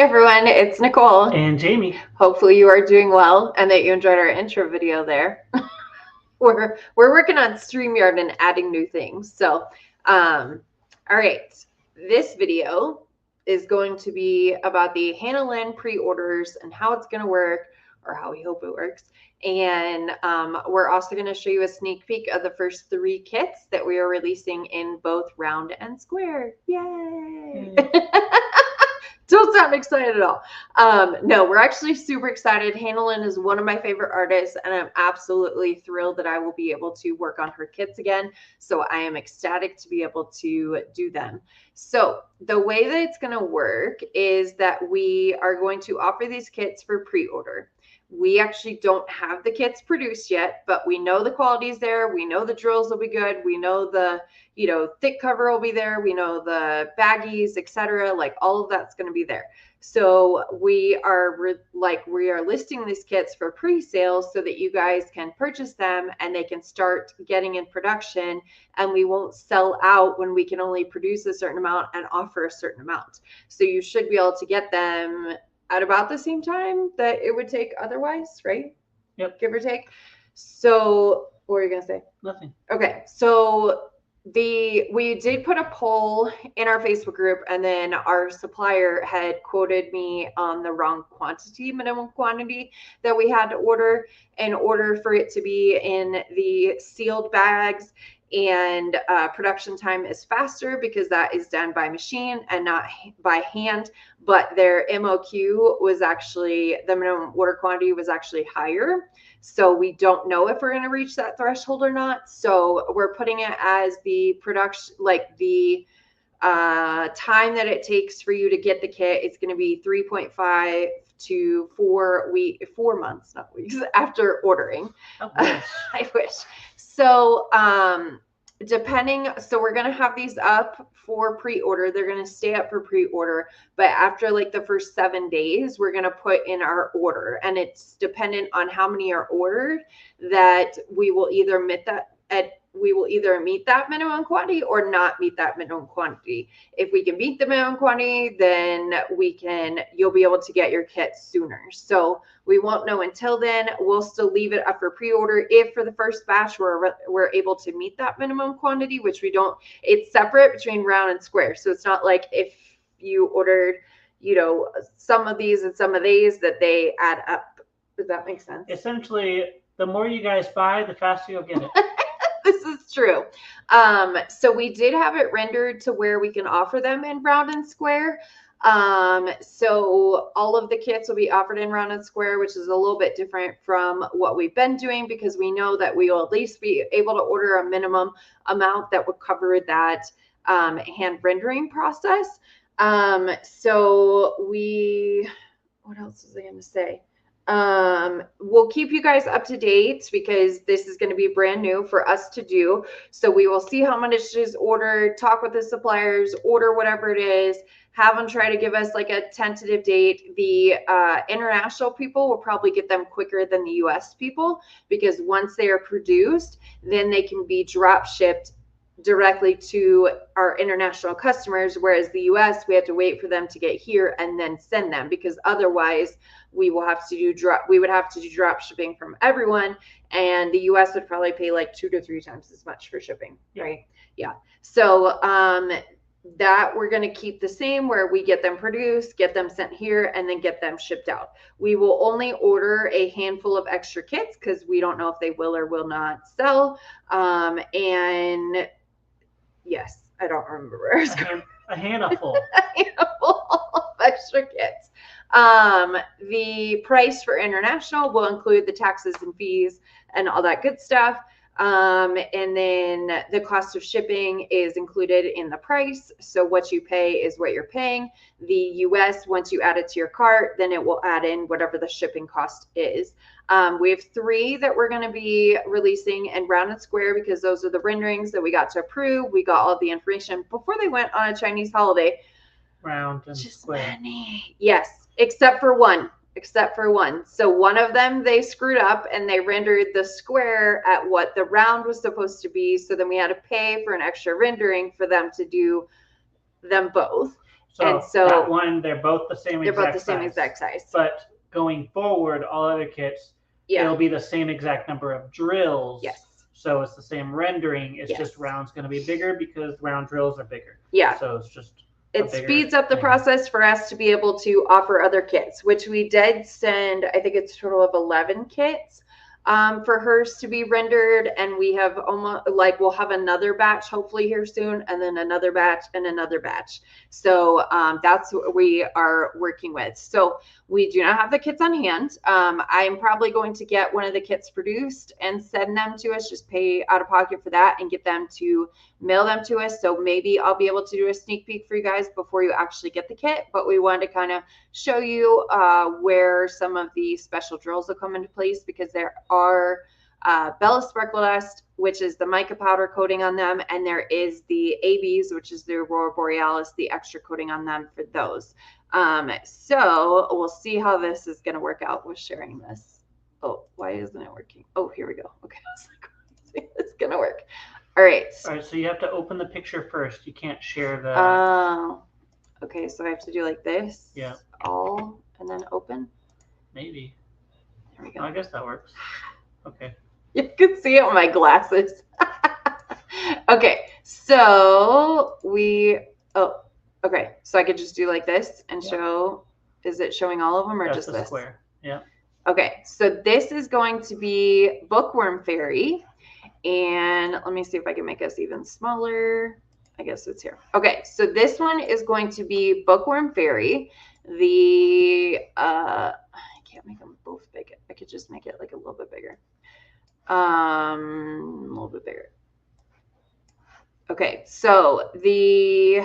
everyone, it's Nicole. And Jamie. Hopefully you are doing well and that you enjoyed our intro video there. we're working on StreamYard and adding new things. So, all right, this video is going to be about the Lynn pre-orders and how it's going to work, or how we hope it works. And we're also going to show you a sneak peek of the first 3 kits that we are releasing in both round and square. Yay! Don't sound excited at all. No, we're actually super excited. Lynn is one of my favorite artists, and I'm absolutely thrilled that I will be able to work on her kits again. So I am ecstatic to be able to do them. So the way that it's going to work is that we are going to offer these kits for pre-order. We actually don't have the kits produced yet, but we know the quality is there. We know the drills will be good. We know the, thick cover will be there. We know the baggies, etc. Like all of that's going to be there. So we are listing these kits for pre-sale so that you guys can purchase them and they can start getting in production, and we won't sell out when we can only produce a certain amount and offer a certain amount. So you should be able to get them at about the same time that it would take otherwise, right? Yep. Give or take. So what were you going to say? Nothing. Okay. So we did put a poll in our Facebook group, and then our supplier had quoted me on the wrong minimum quantity that we had to order in order for it to be in the sealed bags. And production time is faster because that is done by machine and not by hand. But their MOQ was actually, the minimum order quantity was actually higher. So we don't know if we're going to reach that threshold or not. So we're putting it as the production, like the time that it takes for you to get the kit. It's going to be 3.5 to 4 months, not weeks, after ordering. I wish. So so we're going to have these up for pre-order. They're going to stay up for pre-order, but after like the first 7 days, we're going to put in our order, and it's dependent on how many are ordered that we will either meet that minimum quantity or not meet that minimum quantity. If we can meet the minimum quantity, then you'll be able to get your kit sooner. So we won't know until then. We'll still leave it up for pre-order if for the first batch we're able to meet that minimum quantity, which we don't. It's separate between round and square. So it's not like if you ordered, some of these and some of these that they add up. Does that make sense? Essentially, the more you guys buy, the faster you'll get it. This is true. So we did have it rendered to where we can offer them in round and square. So all of the kits will be offered in round and square, which is a little bit different from what we've been doing, because we know that we will at least be able to order a minimum amount that would cover that hand rendering process. So what else was I going to say? We'll keep you guys up to date because this is going to be brand new for us to do. So we will see how much is ordered, talk with the suppliers, order whatever it is, have them try to give us like a tentative date. The international people will probably get them quicker than the US people, because once they are produced, then they can be drop shipped directly to our international customers, whereas the US, we have to wait for them to get here and then send them, because otherwise we would have to do drop shipping from everyone, and the US would probably pay like 2 to 3 times as much for shipping, right? Yeah. So that we're going to keep the same, where we get them produced, get them sent here, and then get them shipped out. We will only order a handful of extra kits because we don't know if they will or will not sell. And yes, I don't remember where I was going. A handful. A handful of extra kits. The price for international will include the taxes and fees and all that good stuff. And then the cost of shipping is included in the price. So what you pay is what you're paying. The US, once you add it to your cart, then it will add in whatever the shipping cost is. We have 3 that we're going to be releasing in round and square, because those are the renderings that we got to approve. We got all the information before they went on a Chinese holiday. Round and square. Yes, except for one. So one of them, they screwed up and they rendered the square at what the round was supposed to be. So then we had to pay for an extra rendering for them to do them both. So, And so that one, they're both the same they're both exact the same size. exact size. But going forward, all other kits, it'll be the same exact number of drills. Yes. So it's the same rendering. It's Yes. just round's going to be bigger because round drills are bigger. Yeah. So it's just it speeds up the process for us to be able to offer other kits, which we did send. I think it's a total of 11 kits for hers to be rendered, and we have almost like we'll have another batch hopefully here soon, and then another batch and another batch. So that's what we are working with. So we do not have the kits on hand. I'm probably going to get one of the kits produced and send them to us, just pay out of pocket for that and get them to mail them to us. So maybe I'll be able to do a sneak peek for you guys before you actually get the kit, but we wanted to kind of show you where some of the special drills will come into place, because there are Bella Sparkle Dust, which is the mica powder coating on them, and there is the ABs, which is the Aurora Borealis, the extra coating on them for those. So we'll see how this is going to work out with sharing this. Oh, why isn't it working? Oh, here we go. Okay, it's going to work. All right. All right, so you have to open the picture first. You can't share the... Oh, okay, so I have to do like this? Yeah. All, and then open? Maybe. There we go. I guess that works. Okay. You can see it on my glasses. Okay, so okay, so I could just do like this and show, is it showing all of them or That's just the this? Square, yeah. Okay, so this is going to be Bookworm Fairy. And let me see if I can make us even smaller. I guess it's here. Okay, so this one is going to be Bookworm Fairy. I can't make them both big. I could just make it like a little bit bigger. A little bit bigger. Okay, so the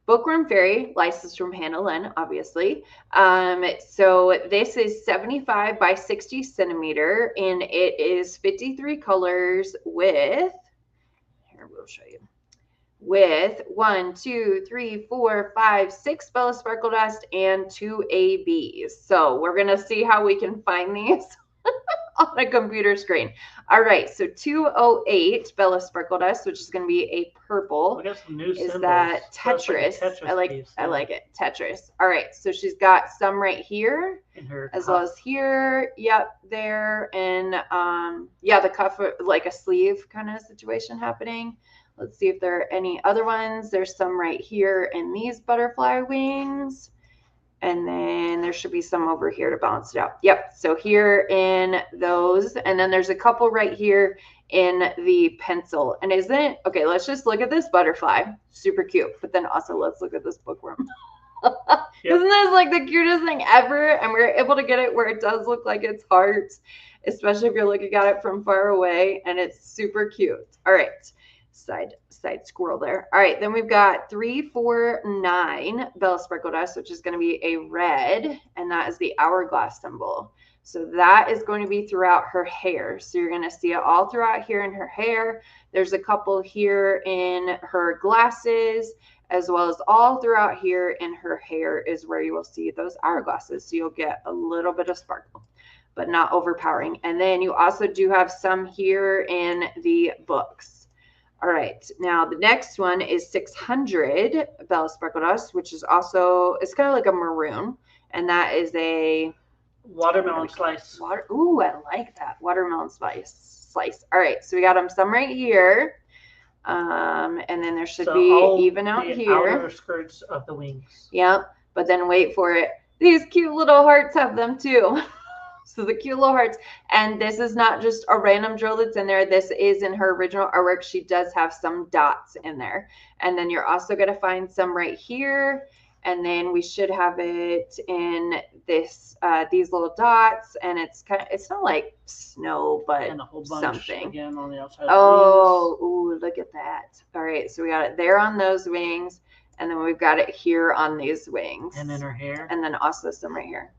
Bookworm Fairy, licensed from Hannah Lynn, obviously. So this is 75 by 60 centimeter, and it is 53 colors with, here we'll show you, with 1, 2, 3, 4, 5, 6 Bella Sparkle Dust and 2 ABs. So we're gonna see how we can find these on a computer screen. All right, so 208 Bella Sparkle Dust, which is going to be a purple. We got some new is symbols. that Tetris? Tetris? Like I like it. Tetris. All right, so she's got some right here, in her as cuff. well as here. Yep, there, and yeah, the cuff, like a sleeve kind of situation happening. Let's see if there are any other ones. There's some right here in these butterfly wings. And then there should be some over here to balance it out. Yep. So here in those, and then there's a couple right here in the pencil. And isn't it, okay, let's just look at this butterfly. Super cute. But then also let's look at this bookworm. Yep. Isn't this like the cutest thing ever? And we're able to get it where it does look like it's heart, especially if you're looking at it from far away, and it's super cute. All right. Side squirrel there. All right, then we've got 349 Bella Sparkle Dust, which is going to be a red, and that is the hourglass symbol. So that is going to be throughout her hair. So you're going to see it all throughout here in her hair. There's a couple here in her glasses, as well as all throughout here in her hair is where you will see those hourglasses. So you'll get a little bit of sparkle, but not overpowering. And then you also do have some here in the books. All right, now the next one is 600 Bella Sparkle Dust, which is also, it's kind of like a maroon, and that is a watermelon slice. Ooh, I like that. Watermelon slice. All right, so we got them some right here, and then there should be even out here. Outer skirts of the wings. Yep, but then wait for it. These cute little hearts have them too. So the cute little hearts, and this is not just a random drill that's in there. This is in her original artwork. She does have some dots in there. And then you're also going to find some right here. And then we should have it in this, these little dots. And it's kind of, it's not like snow, but and a whole bunch something. Again on the outside. Oh, ooh, look at that. All right, so we got it there on those wings. And then we've got it here on these wings. And in her hair. And then also some right here.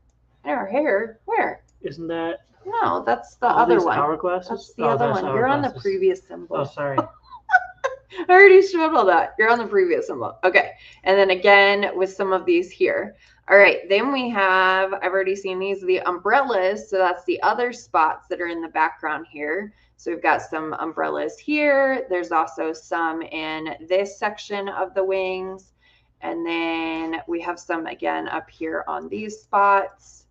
In her hair? Where? Isn't that? No, that's the other one. Hourglasses? That's the other one. You're on the previous symbol. Oh, sorry. I already showed all that. You're on the previous symbol. Okay. And then again with some of these here. All right. Then we have, I've already seen these, the umbrellas. So that's the other spots that are in the background here. So we've got some umbrellas here. There's also some in this section of the wings. And then we have some again up here on these spots.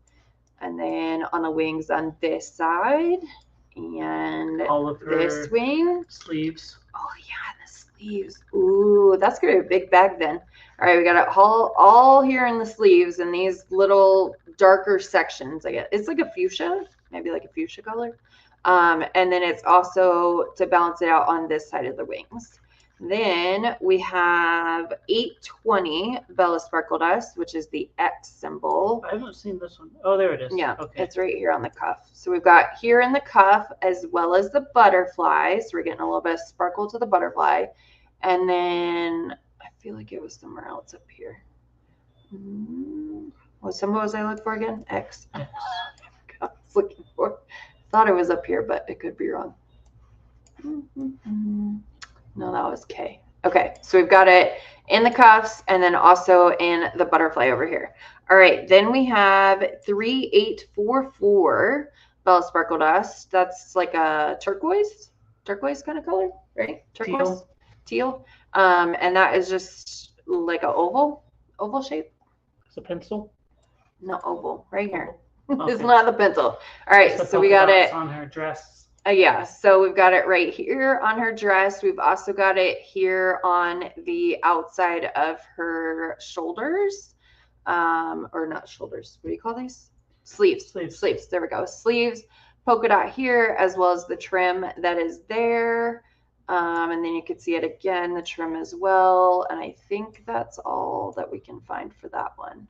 And then on the wings on this side. And all of this wing. Sleeves. Oh yeah, the sleeves. Ooh, that's gonna be a big bag then. All right, we got it all here in the sleeves and these little darker sections. I guess it's like a fuchsia, maybe like a fuchsia color. And then it's also to balance it out on this side of the wings. Then we have 820 Bella Sparkle Dust, which is the X symbol. I haven't seen this one. Oh, there it is. Yeah, okay. It's right here on the cuff. So we've got here in the cuff as well as the butterfly. So we're getting a little bit of sparkle to the butterfly. And then I feel like it was somewhere else up here. What symbol was I looking for again? X. I was looking for. Thought it was up here, but it could be wrong. No, that was K. Okay, so we've got it in the cuffs and then also in the butterfly over here. All right, then we have 3844 Bella Sparkle Dust. That's like a turquoise kind of color, right? Turquoise, teal. And that is just like a oval shape. It's a pencil. No, oval, right here. Okay. It's not the pencil. All right, so we got it on her dress. Yeah, so we've got it right here on her dress. We've also got it here on the outside of her shoulders, or not shoulders. What do you call these? Sleeves. There we go. Sleeves, polka dot here, as well as the trim that is there. And then you can see it again, the trim as well. And I think that's all that we can find for that one.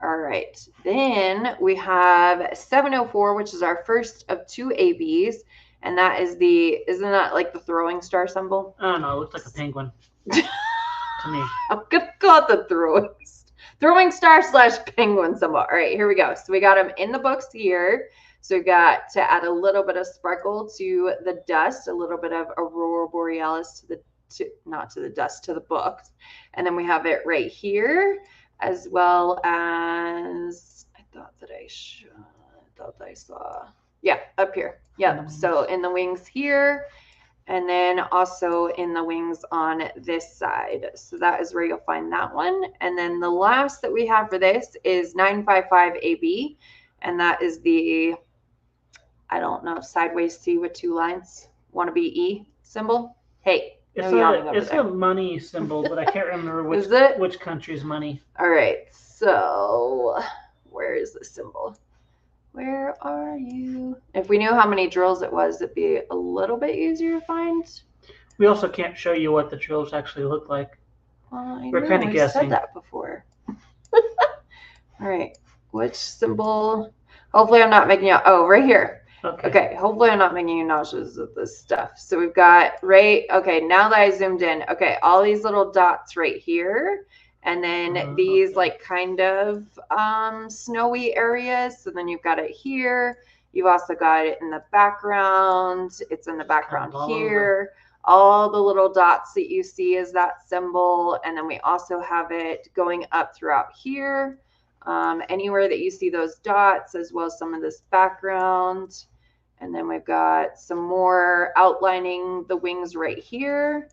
All right, then we have 704, which is our first of two ABs, and that is isn't that like the throwing star symbol? I don't know, it looks like a penguin to me. I'm gonna call it the throwing star / penguin symbol. All right, here we go. So we got them in the books here. So we got to add a little bit of sparkle to the dust, a little bit of aurora borealis not to the dust, to the books, and then we have it right here. As well as I thought I saw. Yeah, up here. Yep. So in the wings here, and then also in the wings on this side. So that is where you'll find that one. And then the last that we have for this is 955 AB, and that is the, I don't know, sideways C with two lines. Want to be E symbol? Hey. It's a money symbol, but I can't remember which country's money. All right, so where is the symbol? Where are you? If we knew how many drills it was, it'd be a little bit easier to find. We also can't show you what the drills actually look like. Well, We're kind of guessing. Said that before. All right, which symbol? Hopefully I'm not making you, right here. Okay, hopefully I'm not making you nauseous with this stuff. So we've got okay, now that I zoomed in, okay, all these little dots right here, and then these like kind of snowy areas. So then you've got it here. You've also got it in the background. It's in the background here. All the little dots that you see is that symbol. And then we also have it going up throughout here. Anywhere that you see those dots, as well as some of this background. And then we've got some more outlining the wings right here.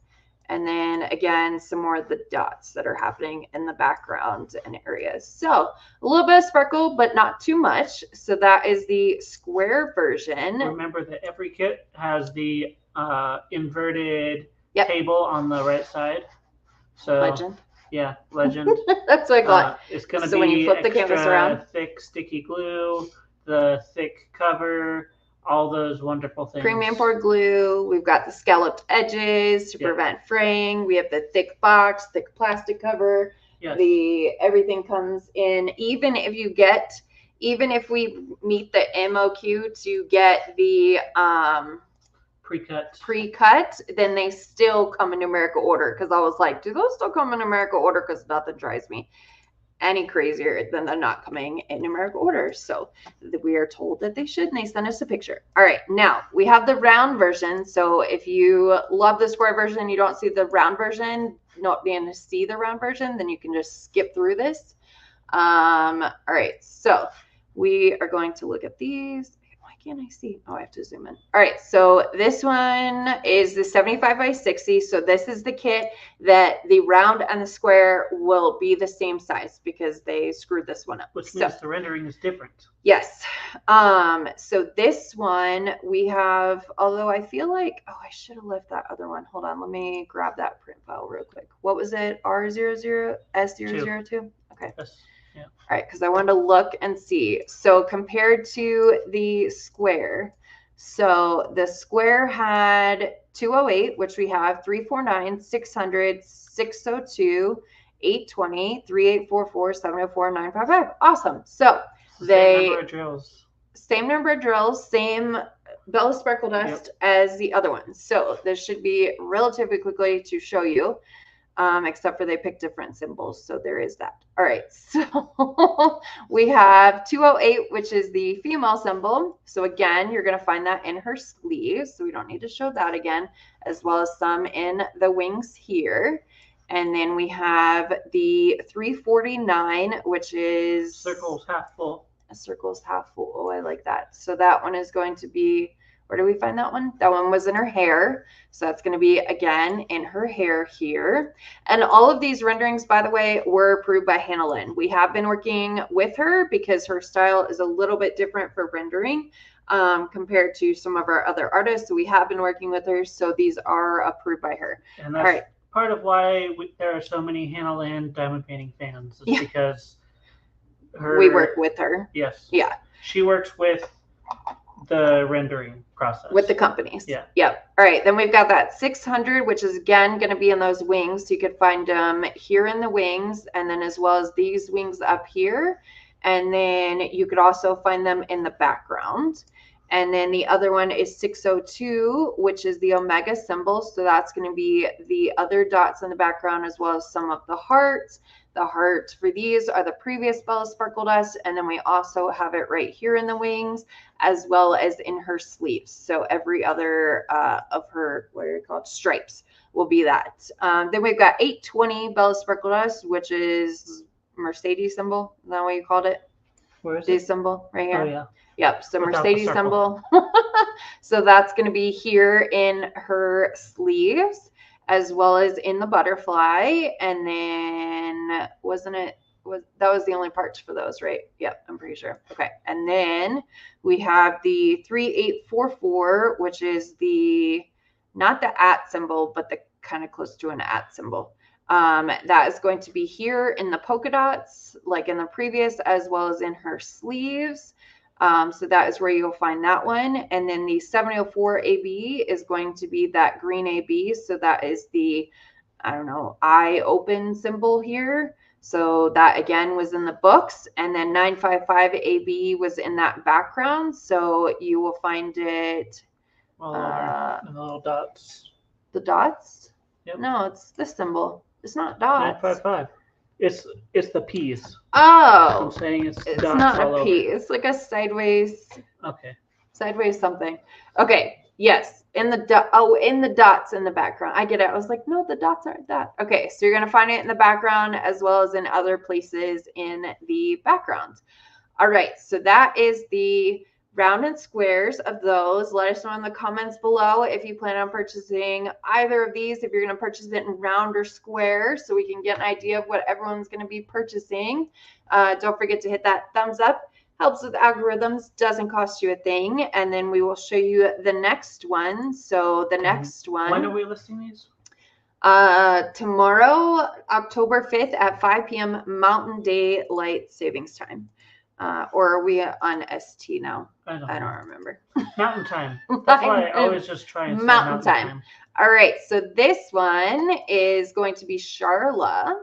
And then again, some more of the dots that are happening in the background and areas. So a little bit of sparkle, but not too much. So that is the square version. Remember that every kit has the inverted table on the right side. So legend. Yeah, legend. That's what I got. It's going to be when you flip the canvas around, thick sticky glue, the thick cover, all those wonderful things. Premium poured glue. We've got the scalloped edges to prevent fraying. We have the thick box, thick plastic cover. Yes. Everything comes in. Even if we meet the MOQ to get the pre-cut, then they still come in numerical order. Because I was like, do those still come in numerical order? Because nothing drives me any crazier than they're not coming in numerical order. So we are told that they should, and they send us a picture. All right, now we have the round version. So if you love the square version and you don't see the round version, not being to see the round version, then you can just skip through this. All right, so we are going to look at these. My can't I see? Oh, I have to zoom in. All right, so this one is the 75 by 60. So this is the kit that the round and the square will be the same size because they screwed this one up. Which means the rendering is different. Yes. So this one we have, although I feel like, oh, I should have left that other one. Hold on, let me grab that print file real quick. What was it? R00 S002? Okay. Yes. Yeah. All right, because I wanted to look and see. So compared to the square, so the square had 208, which we have 349, 600, 602, 820, 3844, 704, 955. Awesome. So same number of drills. Same number of drills, same Bella Sparkle Dust as the other ones. So this should be relatively quickly to show you. Except for they pick different symbols. So there is that. All right. So we have 208, which is the female symbol. So again, you're going to find that in her sleeves. So we don't need to show that again, as well as some in the wings here. And then we have the 349, which is circles half full. A circle's half full. Oh, I like that. So that one is going to be, where do we find that one? That one was in her hair. So that's going to be, again, in her hair here. And all of these renderings, by the way, were approved by Lynn. We have been working with her because her style is a little bit different for rendering compared to some of our other artists. So we have been working with her. So these are approved by her. And that's part of why there are so many Lynn diamond painting fans. Is because we work with her. Yes. Yeah. She works with the rendering process with the companies. Yeah. Yep. All right. Then we've got that 600, which is again going to be in those wings. So you could find them here in the wings, and then as well as these wings up here. And then you could also find them in the background. And then the other one is 602, which is the Omega symbol. So that's going to be the other dots in the background, as well as some of the hearts. The heart for these are the previous Bella Sparkle Dust. And then we also have it right here in the wings, as well as in her sleeves. So every other of her, what are you called, stripes will be that. Then we've got 820 Bella Sparkle Dust, which is Mercedes symbol. Is that what you called it? Where is this symbol right here? Oh, yeah. Yep. So Mercedes symbol. So that's going to be here in her sleeves, as well as in the butterfly. And then that was the only parts for those, right? Yep, I'm pretty sure. Okay. And then we have the 3844, which is not the at symbol, but the kind of close to an at symbol. That is going to be here in the polka dots, like in the previous, as well as in her sleeves. So that is where you'll find that one. And then the 704 AB is going to be that green AB. So that is the, I don't know, eye open symbol here. So that again was in the books. And then 955 AB was in that background. So you will find it. The little dots. The dots? Yep. No, it's this symbol. It's not dots. 955. It's the P's. Oh, I'm saying it's dots not all a P. over. It's like a sideways. Okay. Sideways something. Okay. Yes. In the dots in the background. I get it. I was like, no, the dots aren't that. Okay. So you're going to find it in the background as well as in other places in the background. All right. So that is the round and squares of those. Let us know in the comments below if you plan on purchasing either of these, if you're going to purchase it in round or square, so we can get an idea of what everyone's going to be purchasing. Don't forget to hit that thumbs up. Helps with algorithms, doesn't cost you a thing. And then we will show you the next one. So the next one. When are we listing these? Tomorrow, October 5th at 5 p.m. Mountain Daylight Savings Time. Or are we on ST now? I don't remember. Mountain time. That's why I always just try and say mountain time. All right. So this one is going to be Sharla.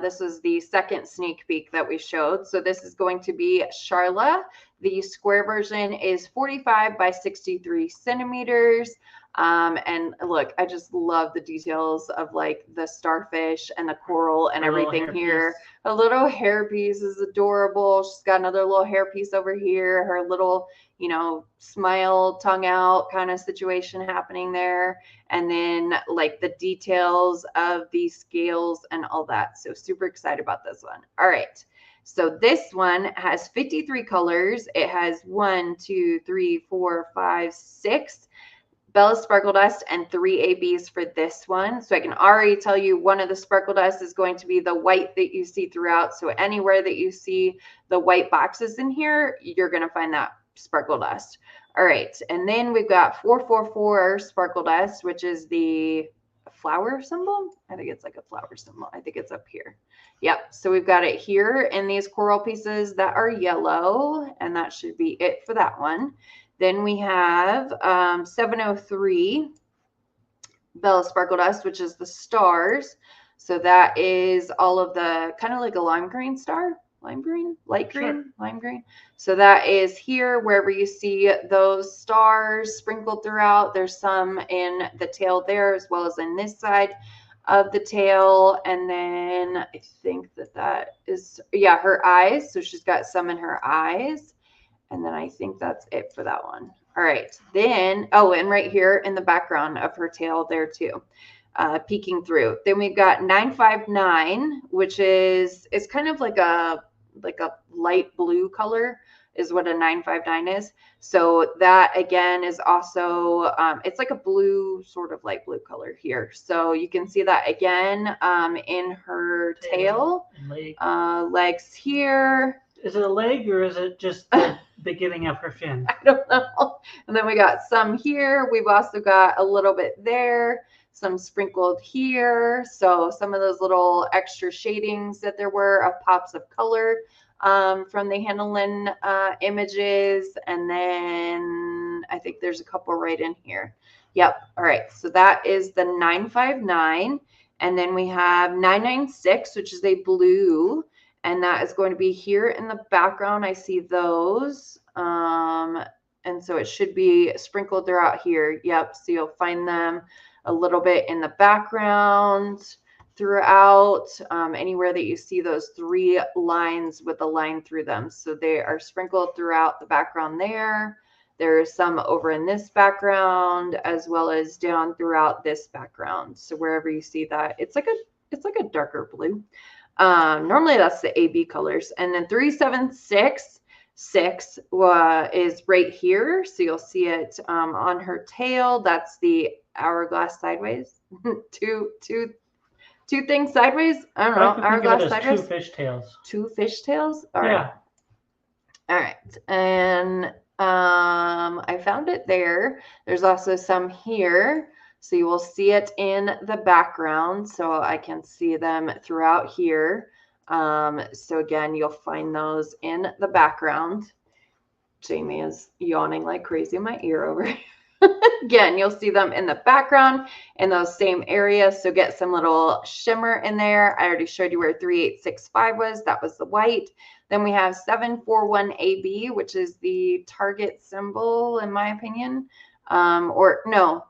This is the second sneak peek that we showed. So this is going to be Sharla. The square version is 45 by 63 centimeters. And look, I just love the details of like the starfish and the coral and everything here. A little hairpiece is adorable. She's got another little hairpiece over here. Her little, smile, tongue out kind of situation happening there. And then like the details of the scales and all that. So super excited about this one. All right. So this one has 53 colors. It has 1, 2, 3, 4, 5, 6 Bella Sparkle Dust and 3 ABs for this one. So I can already tell you one of the Sparkle Dust is going to be the white that you see throughout. So anywhere that you see the white boxes in here, you're going to find that Sparkle Dust. All right. And then we've got 444 Sparkle Dust, which is the flower symbol. I think it's like a flower symbol. I think it's up here. Yep. So we've got it here in these coral pieces that are yellow, and that should be it for that one. Then we have 703 Bella Sparkle Dust, which is the stars. So that is all of the kind of like a lime green star, lime green, light green, sure. Lime green. So that is here wherever you see those stars sprinkled throughout. There's some in the tail there as well as in this side of the tail. And then I think that is, yeah, her eyes. So she's got some in her eyes. And then I think that's it for that one. All right. Then, oh, and right here in the background of her tail there too, peeking through. Then we've got 959, which is, it's kind of like a light blue color is what a 959 is. So that again is also, it's like a blue, sort of light blue color here. So you can see that again in her tail, legs here. Is it a leg or is it just the beginning of her fin? I don't know. And then we got some here. We've also got a little bit there, some sprinkled here. So some of those little extra shadings that there were of pops of color from the Lynn images. And then I think there's a couple right in here. Yep. All right. So that is the 959. And then we have 996, which is a blue. And that is going to be here in the background. I see those. And so it should be sprinkled throughout here. Yep. So you'll find them a little bit in the background throughout, anywhere that you see those 3 lines with a line through them. So they are sprinkled throughout the background there. There's some over in this background as well as down throughout this background. So wherever you see that, it's like a darker blue. Normally that's the AB colors. And then 3766 is right here. So you'll see it on her tail. That's the hourglass sideways. two things sideways. I don't know. Hourglass sideways. 2 fish tails. 2 fish tails? All right. Yeah. All right. And I found it there. There's also some here. So you will see it in the background. So I can see them throughout here. So again, you'll find those in the background. Jamie is yawning like crazy in my ear over here. Again, you'll see them in the background in those same areas. So get some little shimmer in there. I already showed you where 3865 was. That was the white. Then we have 741AB, which is the target symbol, in my opinion. Or no.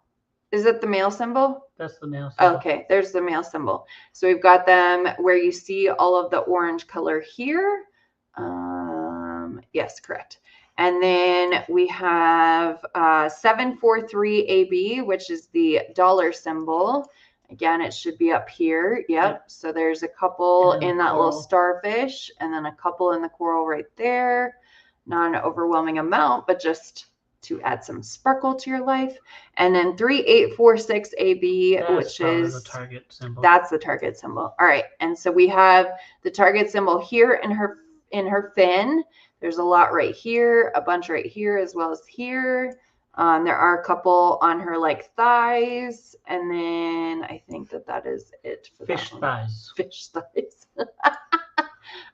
Is it the male symbol? That's the male symbol. Okay, there's the male symbol. So we've got them where you see all of the orange color here. Yes, correct. And then we have 743AB, which is the dollar symbol. Again, it should be up here. Yep. So there's a couple in that little starfish and then a couple in the coral right there. Not an overwhelming amount, but just to add some sparkle to your life. And then 3846AB, which is the target symbol. That's the target symbol. All right. And so we have the target symbol here in her fin. There's a lot right here, a bunch right here as well as here. There are a couple on her like thighs. And then I think that is it for fish thighs. Fish thighs.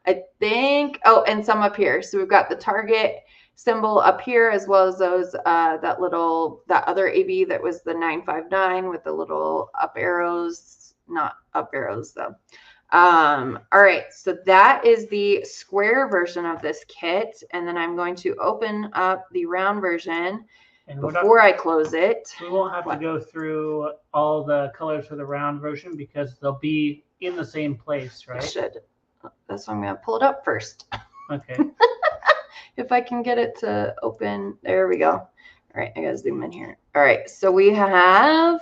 I think. Oh, and some up here. So we've got the target symbol up here as well as those that other AB that was the 959 with the little up arrows, not up arrows though. All right, so that is the square version of this kit, and then I'm going to open up the round version before I close it. We won't have to go through all the colors for the round version because they'll be in the same place, right? I should. That's why I'm going to pull it up first. Okay. If I can get it to open. There we go. All right, I gotta zoom in here. All right, so we have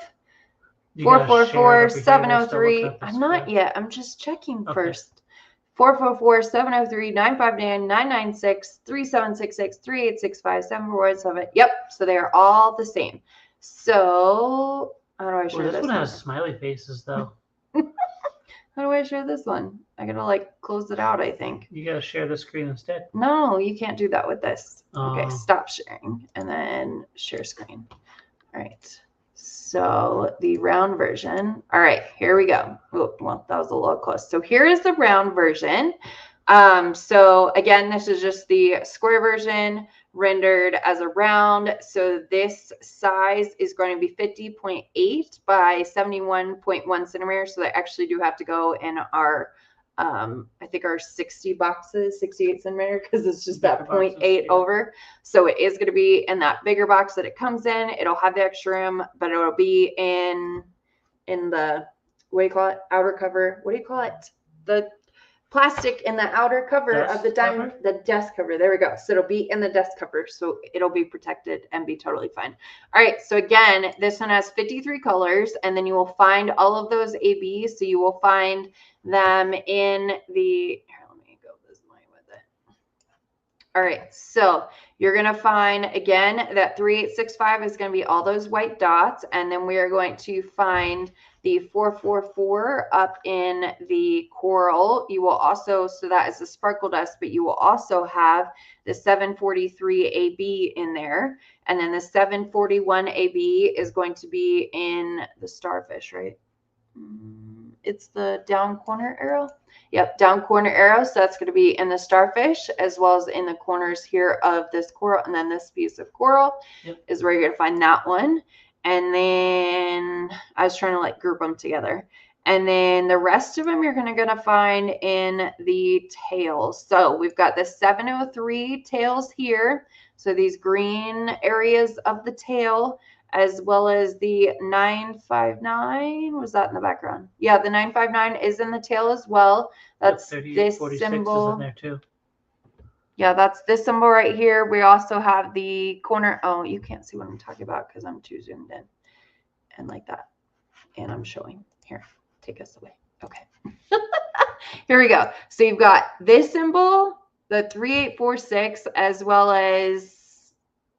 444, 703. I'm not yet. I'm just checking first. 444-703-959-996-3766-3865-747. Yep, so they are all the same. So how do I share this this one? Has smiley faces though. How do I share this one? I gotta like close it out, I think. You gotta share the screen instead. No, you can't do that with this. Okay, stop sharing and then share screen. All right. So the round version. All right, here we go. Oh, well, that was a little close. So here is the round version. So again, this is just the square version rendered as a round. So this size is going to be 50.8 by 71.1 centimeters. So they actually do have to go in our I think our 60 boxes, 68 centimeter, because it's just that 0.8 over. So it is going to be in that bigger box that it comes in. It'll have the extra room, but it'll be in the, what do you call it? Outer cover. What do you call it? The plastic in the outer cover of the diamond, the desk cover. There we go. So it'll be in the desk cover. So it'll be protected and be totally fine. All right. So again, this one has 53 colors, and then you will find all of those ABs. So you will find them in the, here, let me go this way with it. All right. So you're going to find, again, that 3865 is going to be all those white dots. And then we are going to find the 444 up in the coral. You will also, so that is the sparkle dust, but you will also have the 743 AB in there. And then the 741 AB is going to be in the starfish, right? It's the down corner arrow. Yep, down corner arrow. So that's going to be in the starfish as well as in the corners here of this coral. And then this piece of coral is where you're going to find that one. And then I was trying to like group them together. And then the rest of them you're going to find in the tails. So we've got the 703 tails here. So these green areas of the tail, as well as the 959. Was that in the background? Yeah, the 959 is in the tail as well. That's this symbol. Is in there too. Yeah, that's this symbol right here. We also have the corner. Oh, you can't see what I'm talking about because I'm too zoomed in. And like that. And I'm showing. Here, take us away. Okay. Here we go. So you've got this symbol, the 3846, as well as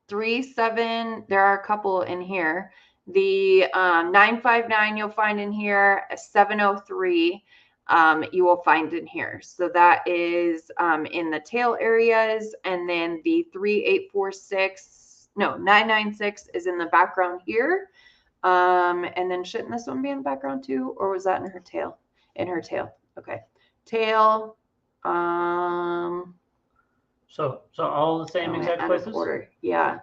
37. There are a couple in here. The 959 you'll find in here. 703 you will find in here. So that is in the tail areas. And then the 3846, no, 996 is in the background here. And then shouldn't this one be in the background too? Or was that in her tail? In her tail. Okay. Tail. So all the same exact places? Order. Yeah.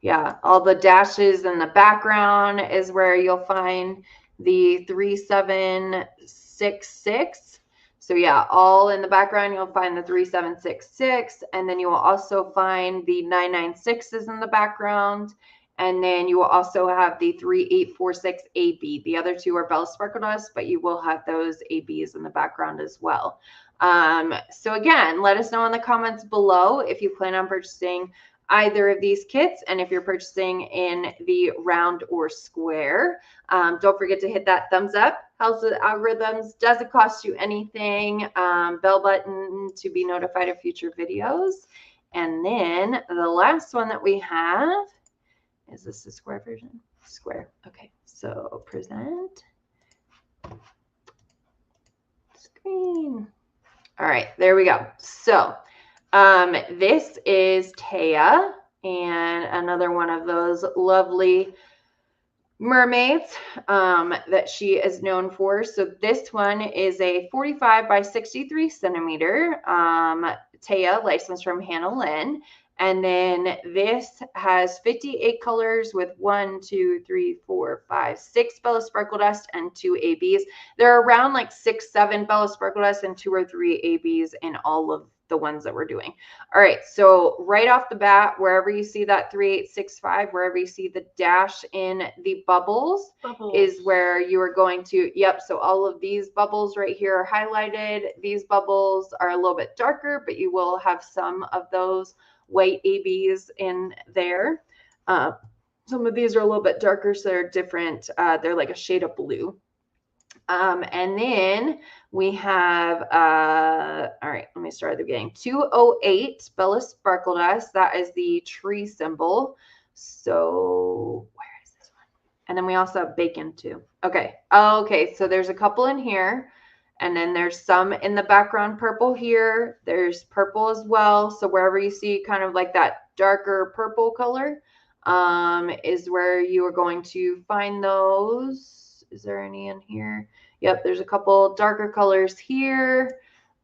Yeah. All the dashes in the background is where you'll find the 3766. So yeah, all in the background, you'll find the 3766. And then you will also find the 996s in the background. And then you will also have the 3846 AB. The other two are Bella Sparkle Dust, but you will have those ABs in the background as well. So again, let us know in the comments below if you plan on purchasing either of these kits, and if you're purchasing in the round or square. Don't forget to hit that thumbs up. Helps with algorithms. Doesn't cost you anything. Bell button to be notified of future videos. And then the last one that we have, is this the square version? Square. Okay, so present. Screen. All right, there we go. So this is Teya, and another one of those lovely mermaids that she is known for. So this one is a 45 by 63 centimeter Teya, licensed from Hannah Lynn. And then this has 58 colors with 1, 2, 3, 4, 5, 6 Bella Sparkle Dust and 2 ABs. There are around like 6, 7 Bella Sparkle Dust and 2 or 3 ABs in all of the ones that we're doing. All right, so right off the bat, wherever you see that 3865, wherever you see the dash in the bubbles is where you are going to, yep, so all of these bubbles right here are highlighted. These bubbles are a little bit darker, but you will have some of those white ABs in there. Some of these are a little bit darker, so they're different. They're like a shade of blue. And then we have, all right, let me start at the beginning. 208, Bella Sparkle Dust. That is the tree symbol. So where is this one? And then we also have bacon too. Okay. Okay. So there's a couple in here. And then there's some in the background purple here. There's purple as well. So wherever you see kind of like that darker purple color, is where you are going to find those. Is there any in here? Yep, there's a couple darker colors here,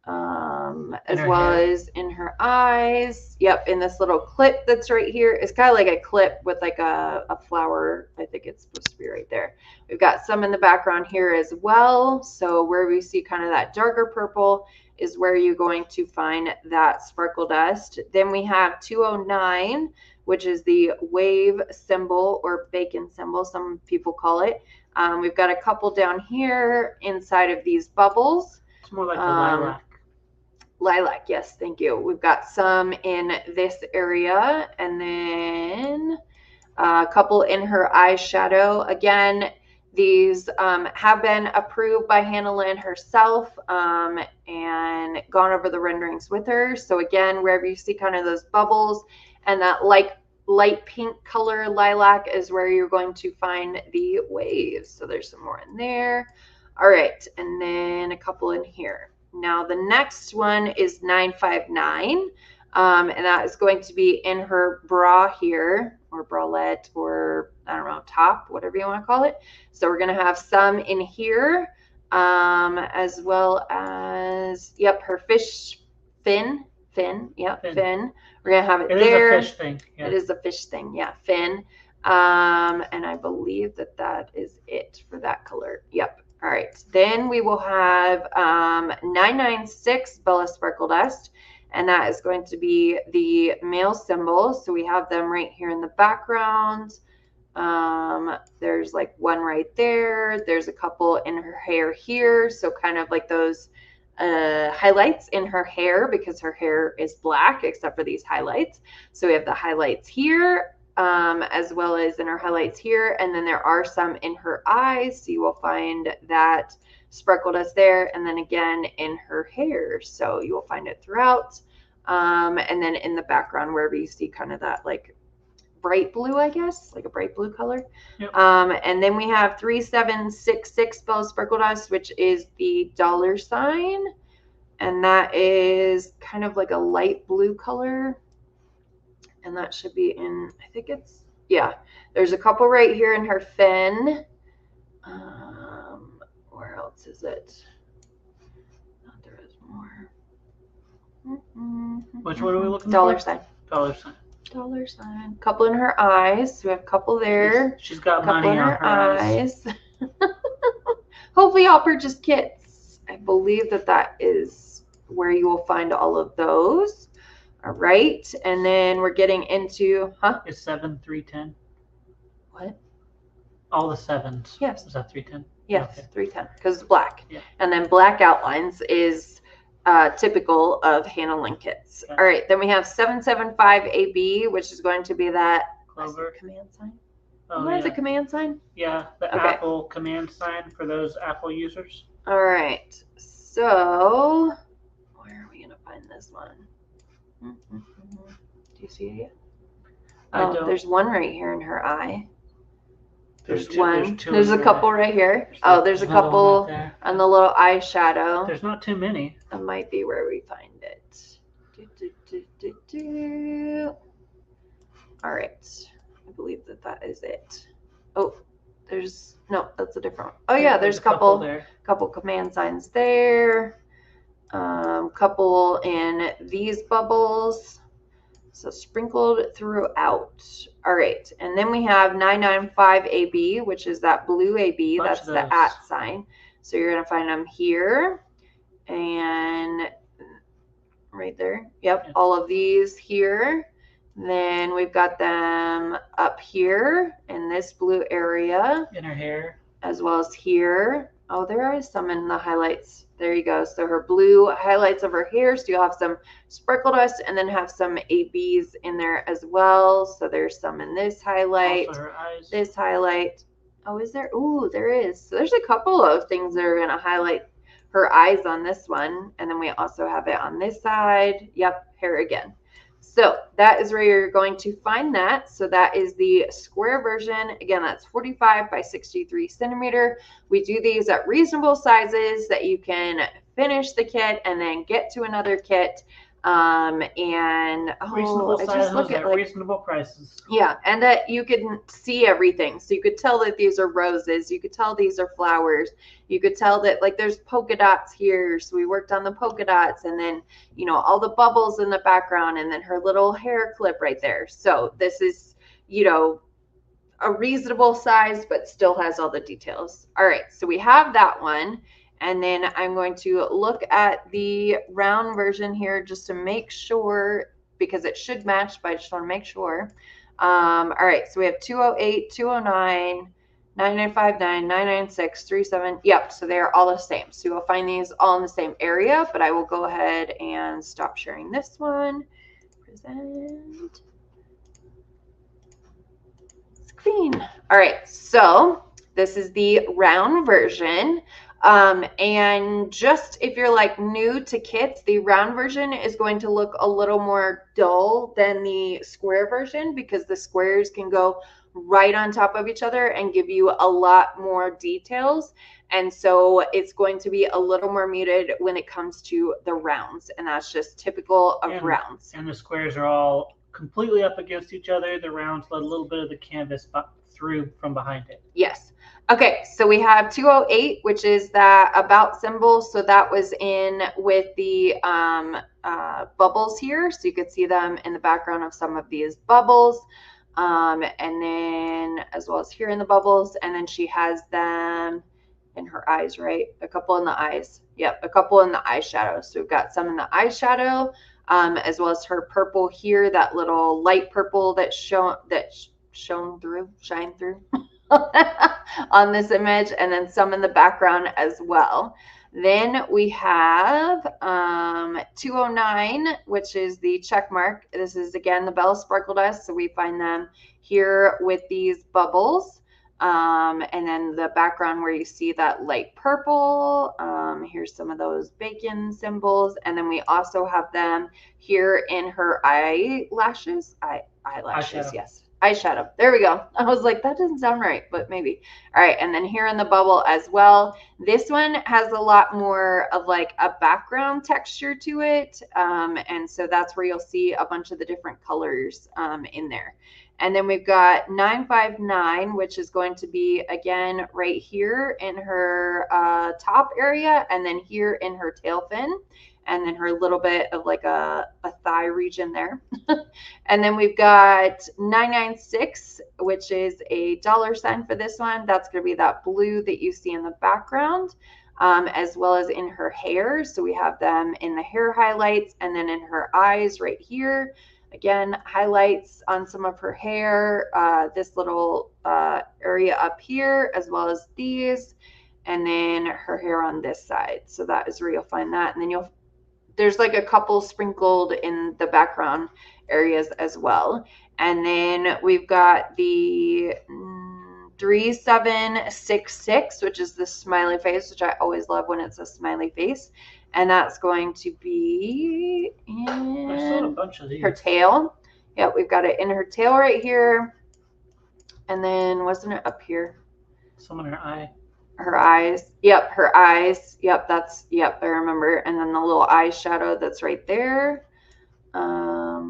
as well as in her eyes. Yep, in this little clip that's right here. It's kind of like a clip with like a flower. I think it's supposed to be right there. We've got some in the background here as well. So where we see kind of that darker purple is where you're going to find that sparkle dust. Then we have 209, which is the wave symbol or bacon symbol, some people call it. We've got a couple down here inside of these bubbles. It's more like a lilac. Lilac, yes, thank you. We've got some in this area, and then a couple in her eyeshadow. Again, these have been approved by Lynn herself and gone over the renderings with her. So again, wherever you see kind of those bubbles and that light pink color lilac is where you're going to find the waves. So there's some more in there. All right, and then a couple in here. Now the next one is 959, and that is going to be in her bra here, or bralette, or I don't know, top, whatever you want to call it. So we're going to have some in here, as well as, yep, her fish fin. Yep, fin. We're going to have it there. It is a fish thing. Yeah. It is a fish thing, yeah, fin. And I believe that is it for that color. Yep. All right. Then we will have 996 Bella Sparkle Dust, and that is going to be the male symbol. So we have them right here in the background. There's like one right there. There's a couple in her hair here. So kind of like those highlights in her hair, because her hair is black except for these highlights. So we have the highlights here, as well as in her highlights here, and then there are some in her eyes, so you will find that sparkle dust there, and then again in her hair, so you will find it throughout, and then in the background wherever you see kind of that like bright blue, I guess, like a bright blue color. Yep. And then we have 3766 Bella Sparkle Dust, which is the $, and that is kind of like a light blue color, and that should be in, I think it's, yeah, there's a couple right here in her fin. Where else is it? Oh, there is more. Which one are we looking $. for? $. Couple in her eyes. We have a couple there. She's got money on her eyes. Hopefully I'll purchase kits. I believe that is where you will find all of those. All right. And then we're getting into, Is 7 310? What? All the sevens. Yes. Is that 310? Yes, Okay. 310, because it's black. Yeah. And then black outlines is typical of Lynn kits. Okay. All right, then we have 775AB, which is going to be that Clover command sign. Oh, What is yeah. a command sign? Yeah, the Okay. Apple command sign for those Apple users. All right, so where are we going to find this one? Do you see it yet? Oh, there's one right here in her eye. There's one. There's a couple right here. Oh, there's a couple on the little eyeshadow. There's not too many. That might be where we find it. All right. I believe that is it. Oh, no, that's a different one. Oh yeah, there's a couple command signs there. Couple in these bubbles. So sprinkled throughout. All right. And then we have 995AB, which is that blue AB. That's the @ sign. So you're going to find them here and right there. Yep. All of these here. Then we've got them up here in this blue area. In her hair. As well as here. Oh, there are some in the highlights. There you go. So her blue highlights of her hair. So you'll have some sparkle dust and then have some ABs in there as well. So there's some in this highlight. Also her eyes. This highlight. Oh, is there? Ooh, there is. So there's a couple of things that are going to highlight her eyes on this one. And then we also have it on this side. Yep, hair again. So that is where you're going to find that. So that is the square version. Again, that's 45 by 63 centimeter. We do these at reasonable sizes that you can finish the kit and then get to another kit. Reasonable I sizes just look at like reasonable prices. Yeah, and that you can see everything. So you could tell that these are roses. You could tell these are flowers. You could tell that like there's polka dots here. So we worked on the polka dots, and then all the bubbles in the background, and then her little hair clip right there. So this is a reasonable size, but still has all the details. All right, so we have that one. And then I'm going to look at the round version here just to make sure, because it should match, but I just want to make sure. All right, so we have 208, 209, 9959, 996, 37. Yep, so they're all the same. So you'll find these all in the same area, but I will go ahead and stop sharing this one. Present. Screen. All right, so this is the round version. And just if you're like new to kits, the round version is going to look a little more dull than the square version, because the squares can go right on top of each other and give you a lot more details. And so it's going to be a little more muted when it comes to the rounds. And that's just typical of rounds. And the squares are all completely up against each other. The rounds let a little bit of the canvas through from behind it. Yes. Okay, so we have 208, which is that about symbol. So that was in with the bubbles here. So you could see them in the background of some of these bubbles. And then as well as here in the bubbles. And then she has them in her eyes, right? A couple in the eyes. Yep, a couple in the eyeshadow. So we've got some in the eyeshadow, as well as her purple here, that little light purple that shined through on this image, and then some in the background as well. Then we have 209, which is the check mark. This is again the Bella Sparkle Dust, so we find them here with these bubbles. And then the background where you see that light purple, here's some of those bacon symbols. And then we also have them here in her eyelashes. Eyelashes, yes. Eyeshadow. There we go. I was like, that doesn't sound right, but maybe. All right, and then here in the bubble as well. This one has a lot more of like a background texture to it. And so that's where you'll see a bunch of the different colors in there. And then we've got 959, which is going to be, again, right here in her top area, and then here in her tail fin, and then her little bit of like a thigh region there. And then we've got 996, which is a $sign for this one. That's going to be that blue that you see in the background, as well as in her hair. So we have them in the hair highlights, and then in her eyes right here. Again, highlights on some of her hair, this little area up here, as well as these, and then her hair on this side. So that is where you'll find that. And then there's like a couple sprinkled in the background areas as well. And then we've got the 3766, which is the smiley face, which I always love when it's a smiley face. And that's going to be in her tail. Yeah, we've got it in her tail right here. And then wasn't it up here? Some in her eye. Her eyes. Yep, her eyes. Yep, I remember. And then the little eyeshadow that's right there. I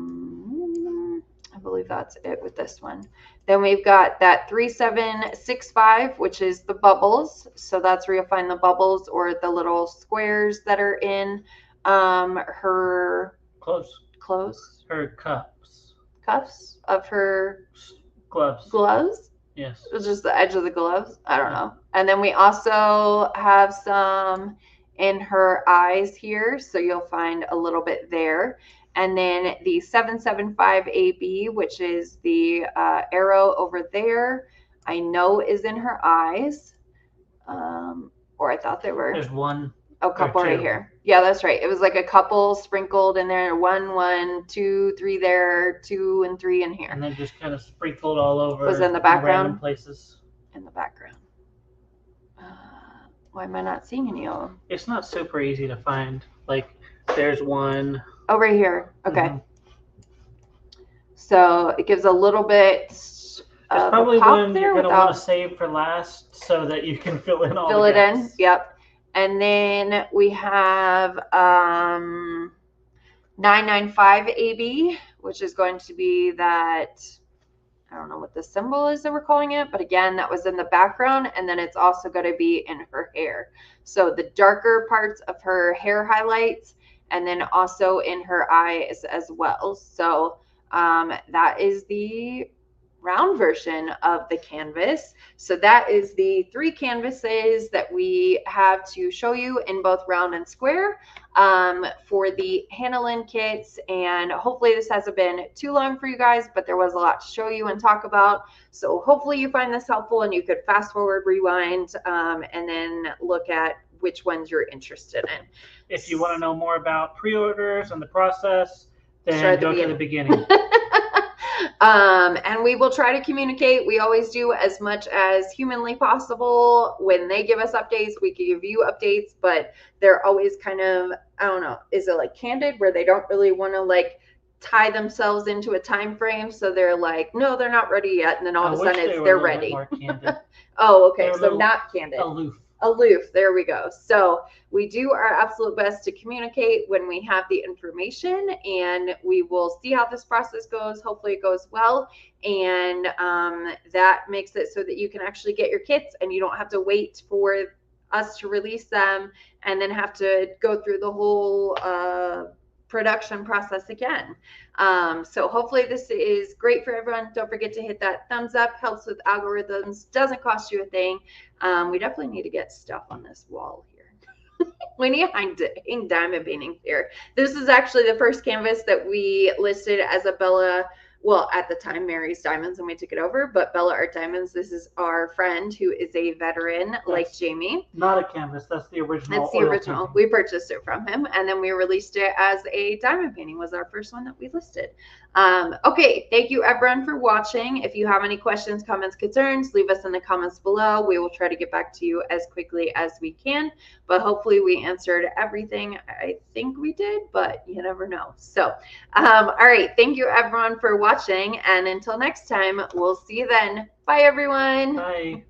believe that's it with this one. Then we've got that 3765, which is the bubbles. So that's where you'll find the bubbles or the little squares that are in her clothes. Her cuffs of her gloves. Yes. It's just the edge of the gloves. I don't know. And then we also have some in her eyes here. So you'll find a little bit there. And then the 775AB, which is the arrow over there, I know is in her eyes. Or I thought there were. There's one. A couple right here. Yeah, that's right. It was like a couple sprinkled in there. 1, 2, 3 there, 2 and 3 in here. And then just kind of sprinkled all over. Was in the background. Random places. in the background? Why am I not seeing any of them? It's not super easy to find. Like, there's one. Oh, right here. Okay. Mhm. So it gives a little bit It's of probably a pop one there you're going to without want to save for last so that you can fill in all fill the it in. gaps. Yep. And then we have 995 AB, which is going to be that, I don't know what the symbol is that we're calling it, but again, that was in the background, and then it's also going to be in her hair. So the darker parts of her hair highlights, and then also in her eyes as well. So that is the round version of the canvas. So that is the 3 canvases that we have to show you in both round and square for the Hannah Lynn kits. And hopefully this hasn't been too long for you guys, but there was a lot to show you and talk about. So hopefully you find this helpful and you could fast forward, rewind, and then look at which ones you're interested in. If you want to know more about pre-orders and the process, then go to the beginning. And we will try to communicate. We always do as much as humanly possible. When they give us updates, we give you updates, but they're always kind of, I don't know, is it like candid where they don't really want to like tie themselves into a time frame, so they're like, no, they're not ready yet, and then all of a sudden they're ready. Oh, okay. So not candid. Aloof. There we go. So we do our absolute best to communicate when we have the information, and we will see how this process goes. Hopefully it goes well, and that makes it so that you can actually get your kits and you don't have to wait for us to release them and then have to go through the whole production process again. So hopefully this is great for everyone. Don't forget to hit that thumbs up. Helps with algorithms. Doesn't cost you a thing. We definitely need to get stuff on this wall here. We need to hang diamond paintings here. This is actually the first canvas that we listed as a Bella, well, at the time, Mary's Diamonds, and we took it over, but Bella Art Diamonds, this is our friend who is a veteran like Jamie. Not a canvas, that's the original. That's the original. We purchased it from him, and then we released it as a diamond painting, was our first one that we listed. Okay, thank you everyone for watching. If you have any questions, comments, concerns, leave us in the comments below. We will try to get back to you as quickly as we can, but hopefully we answered everything. I think we did, but you never know. So, all right, thank you everyone for watching, and until next time, we'll see you then. Bye, everyone. Bye.